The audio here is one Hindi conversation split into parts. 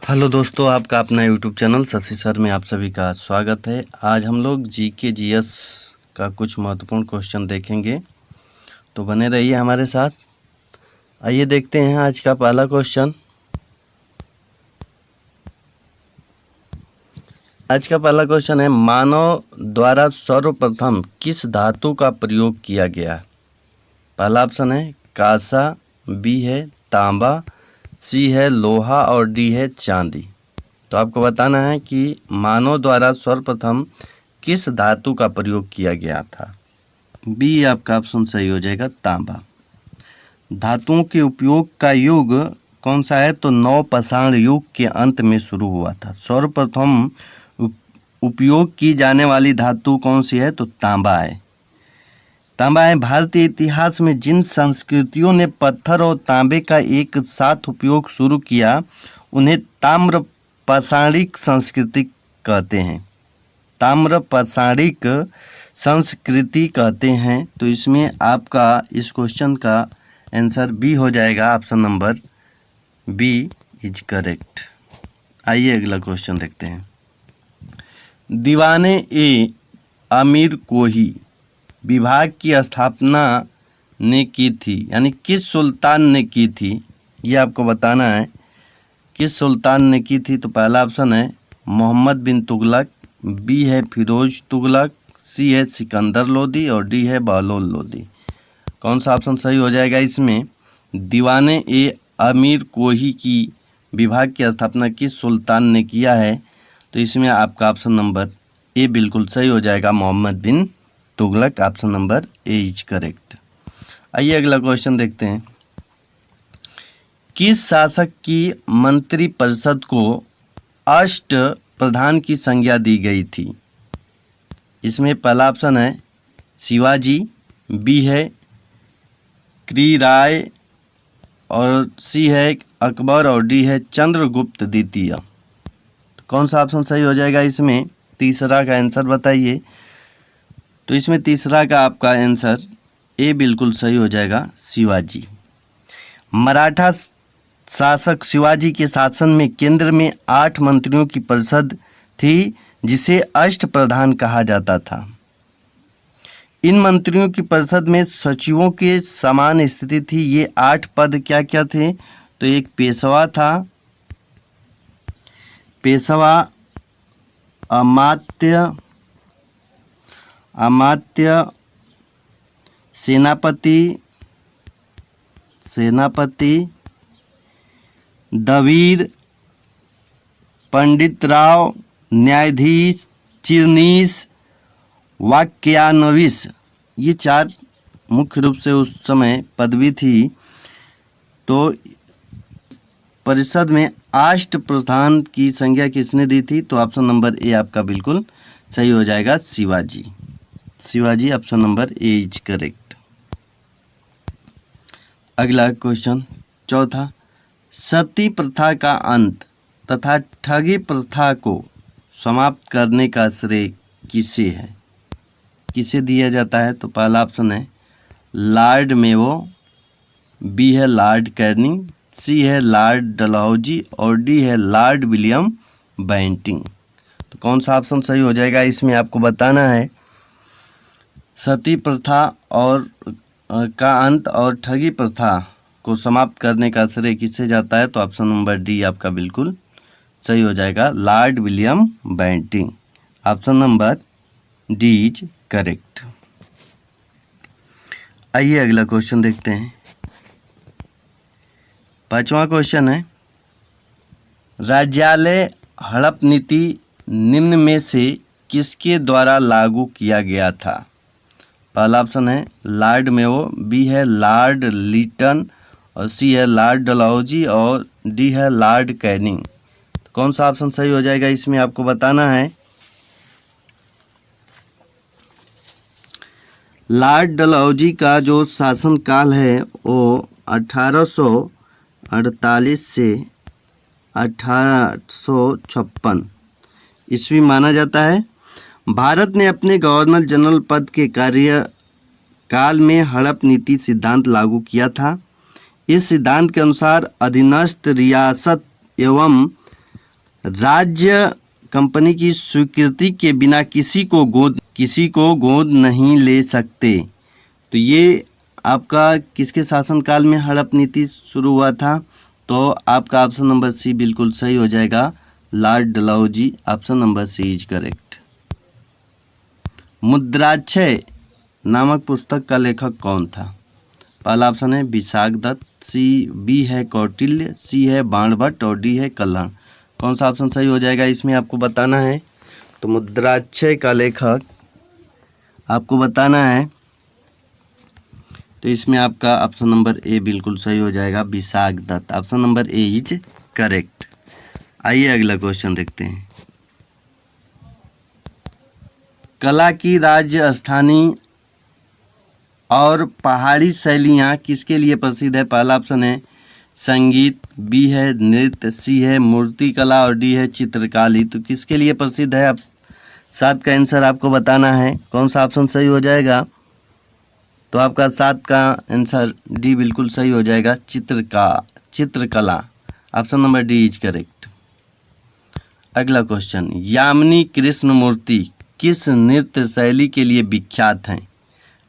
हेलो दोस्तों, आपका अपना यूट्यूब चैनल शशि सर में आप सभी का स्वागत है। आज हम लोग जीके जीएस का कुछ महत्वपूर्ण क्वेश्चन देखेंगे, तो बने रहिए हमारे साथ। आइए देखते हैं आज का पहला क्वेश्चन। आज का पहला क्वेश्चन है, मानव द्वारा सर्वप्रथम किस धातु का प्रयोग किया गया? पहला ऑप्शन है कांसा, बी है तांबा, सी है लोहा और डी है चांदी। तो आपको बताना है कि मानव द्वारा सर्वप्रथम किस धातु का प्रयोग किया गया था। बी आपका ऑप्शन सही हो जाएगा, तांबा। धातुओं के उपयोग का युग कौन सा है? तो नवपाषाण युग के अंत में शुरू हुआ था। सर्वप्रथम उपयोग की जाने वाली धातु कौन सी है? तो तांबा है। तांबा है। भारतीय इतिहास में जिन संस्कृतियों ने पत्थर और तांबे का एक साथ उपयोग शुरू किया उन्हें ताम्रपाषाणिक संस्कृति कहते हैं। ताम्रपाषाणिक संस्कृति कहते हैं। तो इसमें आपका इस क्वेश्चन का आंसर बी हो जाएगा। Option number B is correct. आइए अगला क्वेश्चन देखते हैं। दीवाने ए अमीर कोही विभाग की स्थापना ने की थी, यानी किस सुल्तान ने की थी, ये आपको बताना है किस सुल्तान ने की थी। तो पहला ऑप्शन है मोहम्मद बिन तुगलक, बी है फिरोज तुगलक, सी है सिकंदर लोदी और डी है बहलोल लोदी। कौन सा ऑप्शन सही हो जाएगा इसमें? दीवाने ए अमीर कोही की विभाग की स्थापना किस सुल्तान ने किया है? तो इसमें आपका ऑप्शन नंबर ए बिल्कुल सही हो जाएगा, Muhammad bin Tughlaq. Option number A is correct. आइए अगला क्वेश्चन देखते हैं। किस शासक की मंत्रिपरिषद को अष्ट प्रधान की संज्ञा दी गई थी? इसमें पहला ऑप्शन है शिवाजी, बी है कृराय और सी है अकबर और डी है चंद्रगुप्त द्वितीय। कौन सा ऑप्शन सही हो जाएगा इसमें? तीसरा का आंसर बताइए। तो इसमें तीसरा का आपका आंसर ए बिल्कुल सही हो जाएगा, शिवाजी। मराठा शासक शिवाजी के शासन में केंद्र में 8 मंत्रियों की परिषद थी जिसे अष्ट प्रधान कहा जाता था। इन मंत्रियों की परिषद में सचिवों के समान स्थिति थी। ये 8 पद क्या क्या थे? तो एक पेशवा था, पेशवा, अमात्य, सेनापति, दवीर, पंडित राव, न्यायाधीश, चिरनीस, वाक्यानविश। ये 4 मुख्य रूप से उस समय पदवी थी। तो परिषद में अष्ट प्रधान की संज्ञा किसने दी थी? तो ऑप्शन नंबर ए आपका बिल्कुल सही हो जाएगा, Shivaji. Shivaji option number A is correct. अगला क्वेश्चन चौथा, सती प्रथा का अंत तथा ठगी प्रथा को समाप्त करने का श्रेय किसे है? किसे दिया जाता है? तो पहला ऑप्शन है लॉर्ड मेयो, बी है लॉर्ड कैनिंग, सी है लॉर्ड डलहौजी और डी है लॉर्ड विलियम बेंटिंग। तो कौन सा ऑप्शन सही हो जाएगा इसमें आपको बताना है। सती प्रथा और का अंत और ठगी प्रथा को समाप्त करने का श्रेय किससे जाता है? तो ऑप्शन नंबर डी आपका बिल्कुल सही हो जाएगा, Lord William Bentinck. Option number D is correct. आइए अगला क्वेश्चन देखते हैं। 5वां क्वेश्चन है, राज्यालय हड़प नीति निम्न में से किसके द्वारा लागू किया गया था? पहला ऑप्शन है लॉर्ड मेयो, बी है लॉर्ड लीटन और सी है लॉर्ड डलहौजी और डी है लॉर्ड कैनिंग। तो कौन सा ऑप्शन सही हो जाएगा इसमें आपको बताना है। लॉर्ड डलहौजी का जो शासनकाल है वो 1848 से 1856 ईस्वी माना जाता है। भारत ने अपने गवर्नर जनरल पद के कार्यकाल में हड़प नीति सिद्धांत लागू किया था। इस सिद्धांत के अनुसार अधीनस्थ रियासत एवं राज्य कंपनी की स्वीकृति के बिना किसी को गोद नहीं ले सकते। तो ये आपका किसके शासनकाल में हड़प नीति शुरू हुआ था? तो आपका ऑप्शन नंबर सी बिल्कुल सही हो जाएगा, Lord Dalhousie. Option number C is correct. मुद्राक्षय नामक पुस्तक का लेखक कौन था? पहला ऑप्शन है विशाख दत्त, बी है कौटिल्य, सी है बाणभट्ट और डी है कल्हण। कौन सा ऑप्शन सही हो जाएगा इसमें आपको बताना है। तो मुद्राक्षय का लेखक आपको बताना है, तो इसमें आपका ऑप्शन नंबर ए बिल्कुल सही हो जाएगा, Vishakha Datta. Option number A is correct. आइए अगला क्वेश्चन देखते हैं। कला की राजस्थानी और पहाड़ी शैलियाँ किसके लिए प्रसिद्ध है? पहला ऑप्शन है संगीत, बी है नृत्य, सी है मूर्तिकला और डी है चित्रकारी। तो किसके लिए प्रसिद्ध है? आप 7 का आंसर आपको बताना है। कौन सा ऑप्शन सही हो जाएगा? तो आपका 7 का आंसर डी बिल्कुल सही हो जाएगा, चित्रकला। Option number D is correct. अगला क्वेश्चन, यामिनी कृष्णमूर्ति किस नृत्य शैली के लिए विख्यात हैं?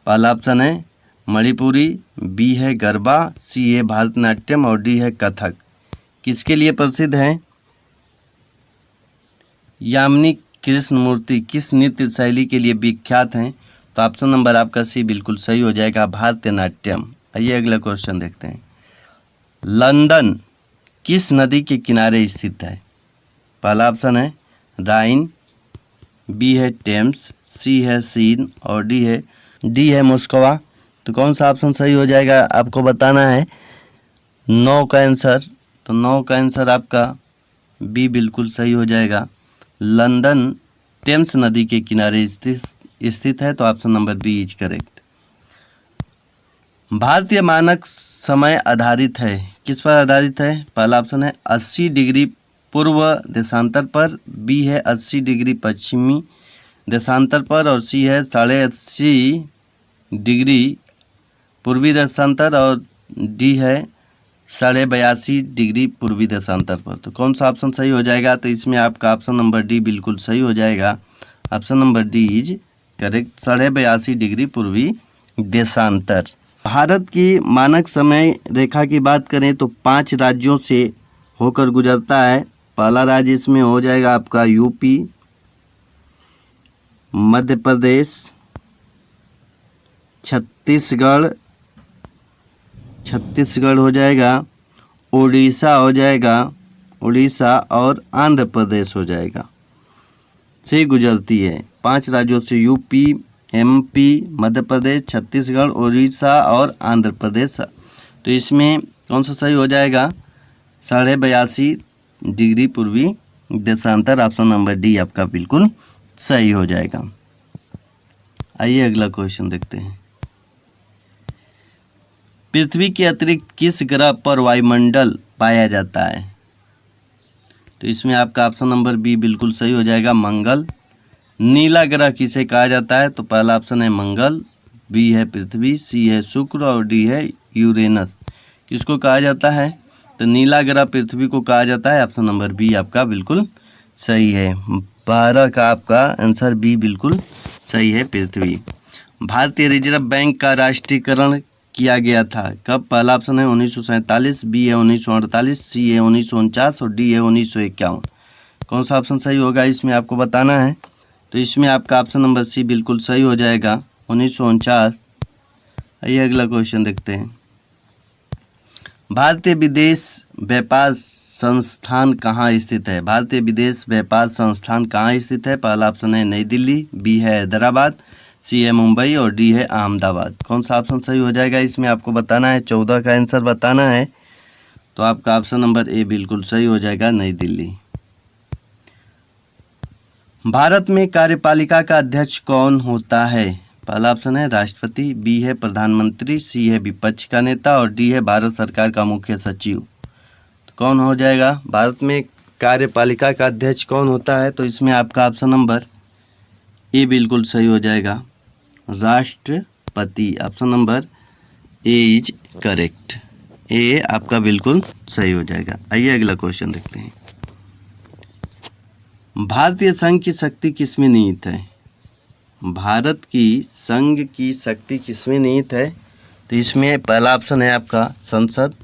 पहला ऑप्शन है मणिपुरी, बी है गरबा, सी है भारतनाट्यम और डी है कथक। किसके लिए प्रसिद्ध है? यामिनी कृष्णमूर्ति किस नृत्य शैली के लिए विख्यात हैं? तो ऑप्शन नंबर आपका सी बिल्कुल सही हो जाएगा, भारतनाट्यम। आइए अगला क्वेश्चन देखते हैं। लंदन किस नदी के किनारे स्थित है? पहला ऑप्शन है राइन, बी है टेम्स, सी है सीन और डी है मुस्कवा। तो कौन सा ऑप्शन सही हो जाएगा आपको बताना है। 9 का आंसर, तो 9 का आंसर आपका बी बिल्कुल सही हो जाएगा, लंदन टेम्स नदी के किनारे स्थित है। तो option number B is correct. भारतीय मानक समय आधारित है, किस पर आधारित है? पहला ऑप्शन है 80 डिग्री पूर्व देशांतर पर, बी है 80 डिग्री पश्चिमी देशांतर पर और सी है 80.5 डिग्री पूर्वी देशांतर और डी है 82.5 डिग्री पूर्वी देशांतर पर। तो कौन सा ऑप्शन सही हो जाएगा? तो इसमें आपका ऑप्शन नंबर डी बिल्कुल सही हो जाएगा, option number D is correct, 82.5 degree पूर्वी देशांतर। भारत की मानक समय रेखा की बात करें तो 5 राज्यों से होकर गुजरता है। पहला राज्य इसमें हो जाएगा आपका यूपी, मध्य प्रदेश, छत्तीसगढ़ हो जाएगा, उड़ीसा हो जाएगा, उड़ीसा और आंध्र प्रदेश हो जाएगा, से गुजरती है। 5 राज्यों से यूपी, एमपी, मध्य प्रदेश, छत्तीसगढ़, उड़ीसा और आंध्र प्रदेश। तो इसमें कौन सा सही हो जाएगा? 82.5 डिग्री पूर्वी देशांतर। ऑप्शन नंबर डी आपका बिल्कुल सही हो जाएगा। आइए अगला क्वेश्चन देखते हैं। पृथ्वी के अतिरिक्त किस ग्रह पर वायुमंडल पाया जाता है? तो इसमें आपका ऑप्शन नंबर बी बिल्कुल सही हो जाएगा, मंगल। नीला ग्रह किसे कहा जाता है? तो पहला ऑप्शन है मंगल, बी है पृथ्वी, सी है शुक्र और डी है यूरेनस। किसको कहा जाता है? तो नीला ग्रह पृथ्वी को कहा जाता है। ऑप्शन नंबर बी आपका बिल्कुल सही है, 12 का आपका आंसर बी बिल्कुल सही है, पृथ्वी। भारतीय रिजर्व बैंक का राष्ट्रीयकरण किया गया था कब? पहला ऑप्शन है 1947, बी है 1948, सी है 1949 और डी है 1951। कौन सा ऑप्शन सही होगा इसमें आपको बताना है। तो इसमें आपका ऑप्शन नंबर सी बिल्कुल सही हो जाएगा, 1949। आइए अगला क्वेश्चन देखते हैं। भारतीय विदेश व्यापार संस्थान कहाँ स्थित है? भारतीय विदेश व्यापार संस्थान कहाँ स्थित है? पहला ऑप्शन है नई दिल्ली, बी है हैदराबाद, सी है मुंबई और डी है अहमदाबाद। कौन सा ऑप्शन सही हो जाएगा इसमें आपको बताना है। 14 का आंसर बताना है। तो आपका ऑप्शन नंबर ए बिल्कुल सही हो जाएगा, नई दिल्ली। भारत में कार्यपालिका का अध्यक्ष कौन होता है? पहला ऑप्शन है राष्ट्रपति, बी है प्रधानमंत्री, सी है विपक्ष का नेता और डी है भारत सरकार का मुख्य सचिव। तो कौन हो जाएगा? भारत में कार्यपालिका का अध्यक्ष कौन होता है? तो इसमें आपका ऑप्शन नंबर ए बिल्कुल सही हो जाएगा, राष्ट्रपति। Option number A is correct, A आपका बिल्कुल सही हो जाएगा। आइए अगला क्वेश्चन देखते हैं। भारतीय संघ की शक्ति किसमें निहित है? भारत की संघ की शक्ति किसमें निहित है? तो इसमें पहला ऑप्शन है आपका संसद,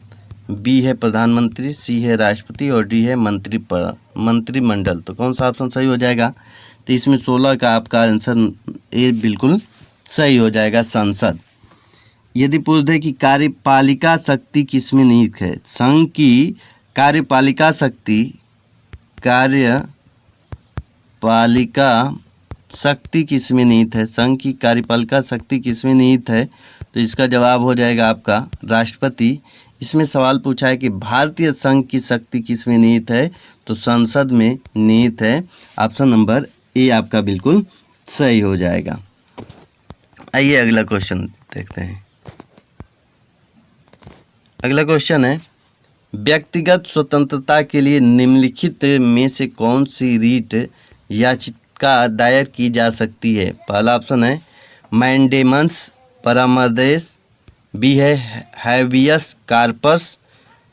बी है प्रधानमंत्री, सी है राष्ट्रपति और डी है मंत्रिमंडल। तो कौन सा ऑप्शन सही हो जाएगा? तो इसमें 16 का आपका आंसर ए बिल्कुल सही हो जाएगा, संसद। यदि पूछ दे कि कार्यपालिका शक्ति किसमें निहित है? संघ की कार्यपालिका शक्ति किसमें निहित है? संघ की कार्यपालिका शक्ति किसमें निहित है? तो इसका जवाब हो जाएगा आपका राष्ट्रपति। इसमें सवाल पूछा है कि भारतीय संघ की शक्ति किसमें निहित है? तो संसद में निहित है। ऑप्शन नंबर ए आपका बिल्कुल सही हो जाएगा। आइए अगला क्वेश्चन देखते हैं। अगला क्वेश्चन है, व्यक्तिगत स्वतंत्रता के लिए निम्नलिखित में से कौन सी रीट याचिका दायर की जा सकती है? पहला ऑप्शन है मैंडेमस परामर्श, बी है हैबियस कार्पस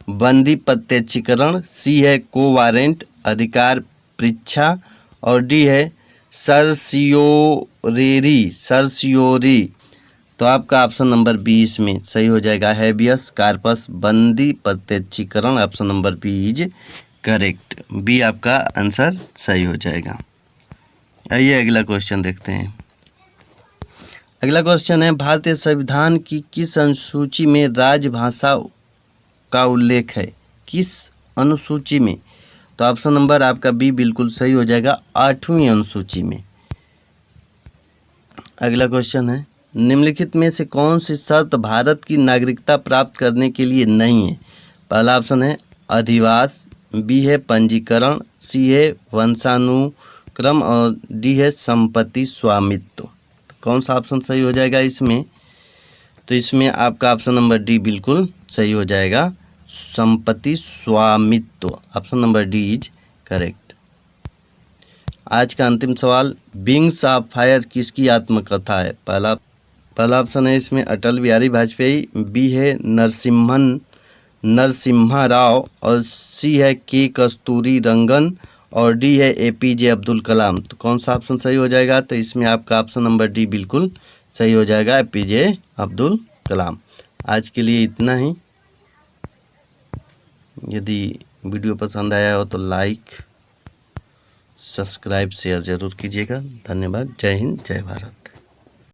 बंदी प्रत्यक्षीकरण, सी है को वारंट अधिकार परीक्षा और डी है सर्सियोरी। तो आपका ऑप्शन नंबर 20 में सही हो जाएगा, हैबियस कार्पस बंदी प्रत्यक्षीकरण। Option number B is correct, B आपका आंसर सही हो जाएगा। आइए अगला क्वेश्चन देखते हैं। अगला क्वेश्चन है, भारतीय संविधान की किस अनुसूची में राजभाषा का उल्लेख है? किस अनुसूची में? तो ऑप्शन नंबर आपका बी बिल्कुल सही हो जाएगा, 8वीं अनुसूची में। अगला क्वेश्चन है, निम्नलिखित में से कौन सी शर्त भारत की नागरिकता प्राप्त करने के लिए नहीं है? पहला ऑप्शन है अधिवास, बी है पंजीकरण, सी है वंशानुक्रम और डी है संपत्ति स्वामित्व। कौन सा ऑप्शन सही हो जाएगा इसमें? तो इसमें आपका ऑप्शन नंबर डी बिल्कुल सही हो जाएगा, संपत्ति स्वामित्व। Option number D is correct. आज का अंतिम सवाल, विंग्स ऑफ फायर किसकी आत्मकथा है? पहला ऑप्शन है इसमें अटल बिहारी वाजपेयी, बी है नरसिम्हा राव और सी है के कस्तूरी रंगन और डी है एपीजे अब्दुल कलाम। तो कौन सा ऑप्शन सही हो जाएगा? तो इसमें आपका ऑप्शन नंबर डी बिल्कुल सही हो जाएगा, एपीजे अब्दुल कलाम। आज के लिए इतना ही। यदि वीडियो पसंद आया हो तो लाइक, सब्सक्राइब, शेयर ज़रूर कीजिएगा। धन्यवाद। जय हिंद, जय भारत।